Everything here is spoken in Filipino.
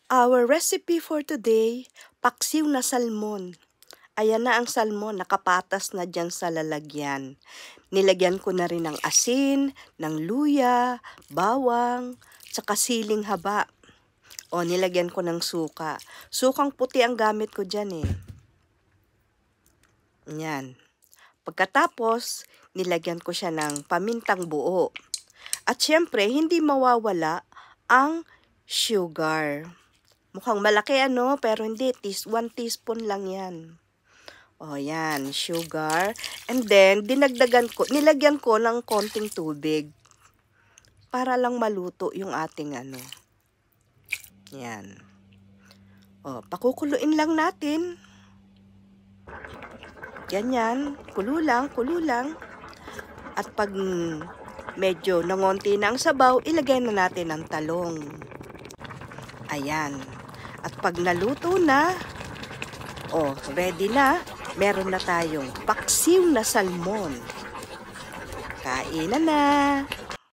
Our recipe for today, paksiw na salmon. Ayan na ang salmon, nakapatas na dyan sa lalagyan. Nilagyan ko na rin ng asin, ng luya, bawang, tsaka siling haba. O, nilagyan ko ng suka. Sukang puti ang gamit ko dyan eh. Yan. Pagkatapos, nilagyan ko siya ng pamintang buo. At syempre, hindi mawawala ang sugar. Mukhang malaki ano, pero hindi. 1 teaspoon lang yan. O yan, sugar. And then, nilagyan ko ng konting tubig. Para lang maluto yung ating ano. Yan. O, pakukuluin lang natin. Ganyan, kulo lang. At pag medyo nangonti na ang sabaw, ilagay na natin ang talong. Ayan. At pag naluto na, ready na, meron na tayong paksiw na salmon. Kainan na!